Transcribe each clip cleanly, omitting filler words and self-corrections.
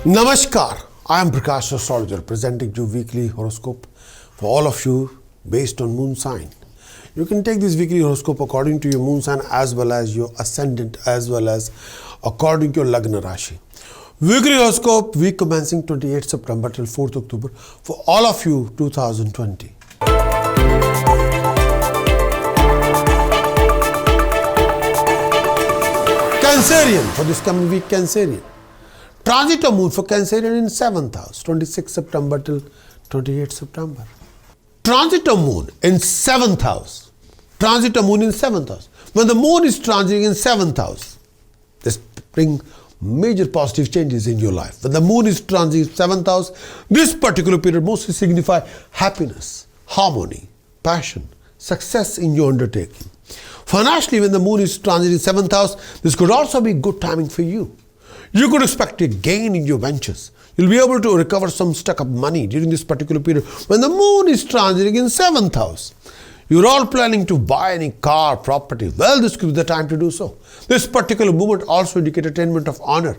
Namaskar, I am Prakash, Astrologer, presenting you weekly horoscope for all of you based on moon sign. You can take this weekly horoscope according to your moon sign as well as your ascendant as well as according to your Lagna Rashi. Weekly horoscope week commencing 28th September till 4th October for all of you 2020. Cancerian for this coming week, Cancerian. Transit of moon for Cancerian in 7th house, 26th September till 28th September. Transit of moon in 7th house. Transit of moon in 7th house. When the moon is transiting in 7th house, this brings major positive changes in your life. When the moon is transiting in 7th house, this particular period mostly signifies happiness, harmony, passion, success in your undertaking. Financially, when the moon is transiting in 7th house, this could also be good timing for you. You could expect a gain in your ventures. You'll be able to recover some stuck up money during this particular period. When the moon is transiting in 7th house, you're all planning to buy any car, property. Well, this could be the time to do so. This particular movement also indicates attainment of honor,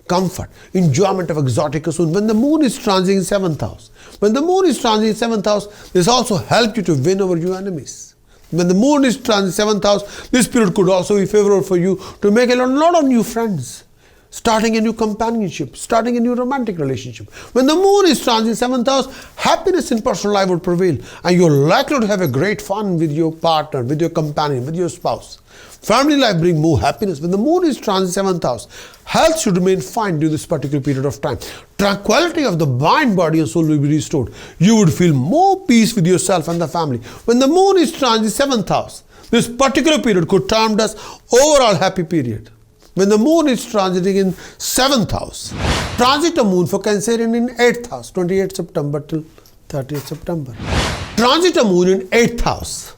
comfort, enjoyment of exotic pursuit. When the moon is transiting in 7th house, when the moon is transiting in 7th house, this also helps you to win over your enemies. When the moon is transiting in 7th house, this period could also be favorable for you to make a lot of new friends. Starting a new companionship, starting a new romantic relationship. When the moon is transiting in 7th house, happiness in personal life will prevail and you're likely to have a great fun with your partner, with your companion, with your spouse. Family life brings more happiness. When the moon is transiting 7th house, health should remain fine during this particular period of time. Tranquility of the mind, body and soul will be restored. You would feel more peace with yourself and the family. When the moon is transiting 7th house, this particular period could term as overall happy period. When the moon is transiting in 7th house, transit of moon for Cancerian in 8th house, 28th September till 30th September. Transit of moon in 8th house.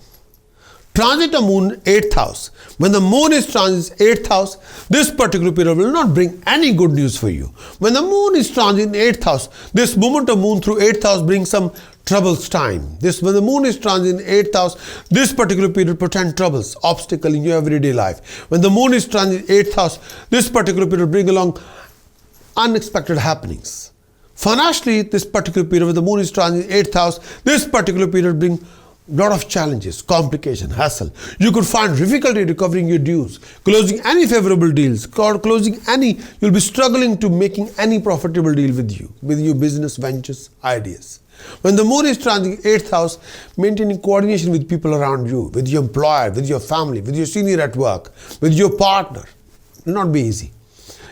Transit of moon in 8th house. When the moon is transiting 8th house, this particular period will not bring any good news for you. When the moon is transiting 8th house, this movement of moon through 8th house brings some troubles time. When the moon is transiting 8th house, this particular period presents troubles, obstacle in your everyday life. When the moon is transiting 8th house, this particular period brings along unexpected happenings. Financially, this particular period when the moon is transiting 8th house, this particular period brings lot of challenges, complication, hassle. You could find difficulty recovering your dues, closing any favorable deals, you'll be struggling to making any profitable deal with your business ventures, ideas. When the moon is transiting 8th house, maintaining coordination with people around you, with your employer, with your family, with your senior at work, with your partner, will not be easy.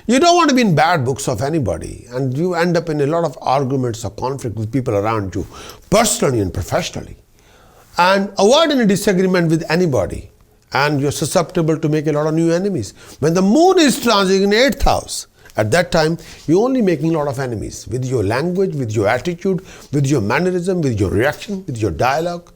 You don't want to be in bad books of anybody and you end up in a lot of arguments or conflict with people around you, personally and professionally. And avoid any disagreement with anybody and you're susceptible to make a lot of new enemies. When the moon is transiting in 8th house, at that time, you're only making a lot of enemies with your language, with your attitude, with your mannerism, with your reaction, with your dialogue.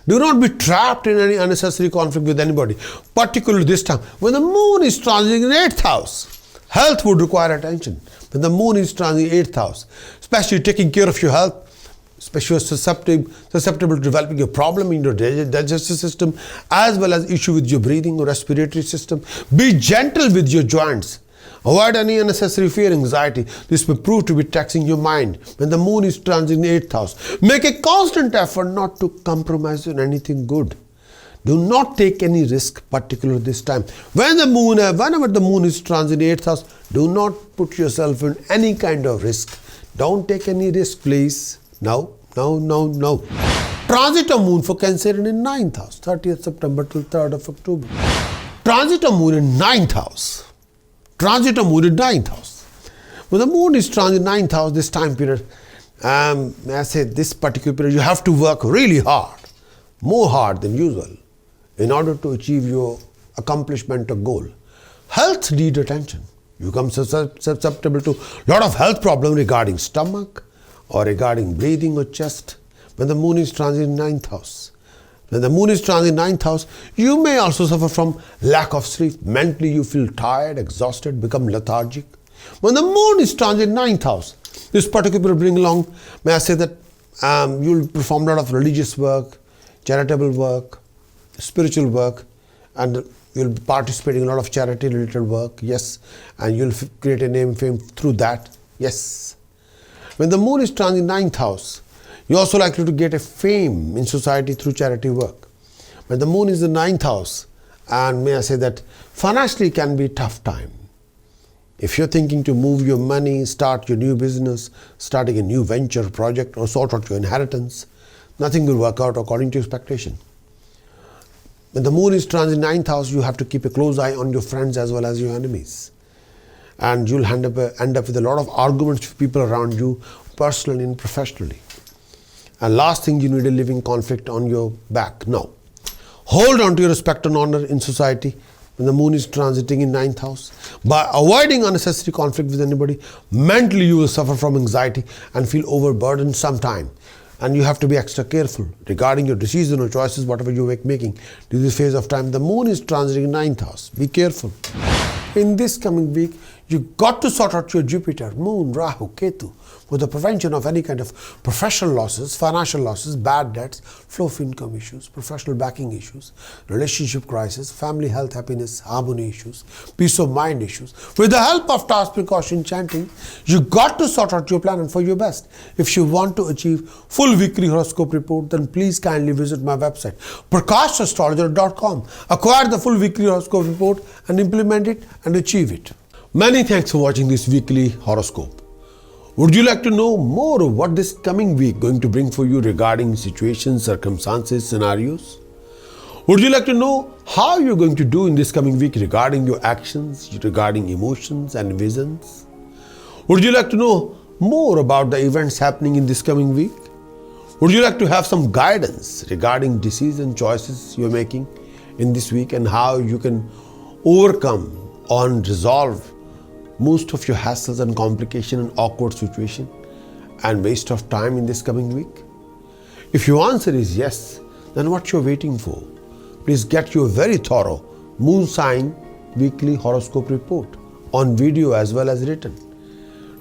Do not be trapped in any unnecessary conflict with anybody, particularly this time. When the moon is transiting in 8th house, health would require attention. When the moon is transiting in 8th house, especially taking care of your health, especially susceptible to developing a problem in your digestive system as well as issue with your breathing or respiratory system. Be gentle with your joints. Avoid any unnecessary fear, anxiety. This may prove to be taxing your mind. When the moon is transiting in 8th house, make a constant effort not to compromise on anything good. Do not take any risk, particularly this time. Whenever the moon is transiting in 8th house, do not put yourself in any kind of risk. Don't take any risk, please. No. Transit of moon for Cancerian in 9th house, 30th September till 3rd of October. Transit of moon in 9th house. Transit of moon in 9th house. When the moon is transiting 9th house, this time period, I say this particular period, you have to work really hard, more hard than usual, in order to achieve your accomplishment or goal. Health needs attention. You become susceptible to a lot of health problems regarding stomach, or regarding breathing or chest, when the moon is transiting 9th house. When the moon is transiting 9th house, you may also suffer from lack of sleep. Mentally, you feel tired, exhausted, become lethargic. When the moon is transiting 9th house, this particular will bring along, may I say that you'll perform a lot of religious work, charitable work, spiritual work, and you'll be participating in a lot of charity related work, yes, and you'll create a name, fame through that. Yes. When the moon is transit 9th house, you're also likely to get a fame in society through charity work. When the moon is the 9th house, and may I say that financially can be a tough time. If you're thinking to move your money, start your new business, starting a new venture project, or sort out your inheritance, nothing will work out according to expectation. When the moon is transit 9th house, you have to keep a close eye on your friends as well as your enemies. And you'll end up with a lot of arguments with people around you, personally and professionally. And last thing, you need a living conflict on your back. No. Hold on to your respect and honor in society when the moon is transiting in 9th house. By avoiding unnecessary conflict with anybody, mentally you will suffer from anxiety and feel overburdened sometime. And you have to be extra careful regarding your decision or choices, whatever you making during this phase of time. The moon is transiting in 9th house. Be careful. In this coming week, you got to sort out your Jupiter, Moon, Rahu, Ketu for the prevention of any kind of professional losses, financial losses, bad debts, flow of income issues, professional backing issues, relationship crisis, family health, happiness, harmony issues, peace of mind issues. With the help of task precaution chanting, you got to sort out your plan and for your best. If you want to achieve full weekly horoscope report, then please kindly visit my website, Prakash-astrologer.com. Acquire the full weekly horoscope report and implement it and achieve it. Many thanks for watching this weekly horoscope. Would you like to know more of what this coming week going to bring for you regarding situations, circumstances, scenarios? Would you like to know how you're going to do in this coming week regarding your actions, regarding emotions and visions? Would you like to know more about the events happening in this coming week? Would you like to have some guidance regarding decision choices you're making in this week and how you can overcome or resolve most of your hassles and complication and awkward situation and waste of time in this coming week? If your answer is yes, then what you're waiting for? Please get your very thorough moon sign weekly horoscope report on video as well as written.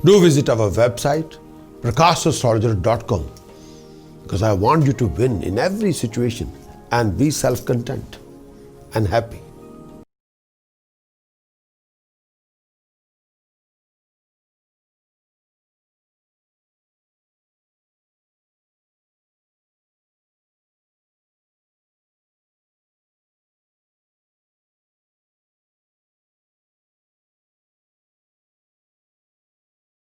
Do visit our website prakashastrologer.com because I want you to win in every situation and be self-content and happy.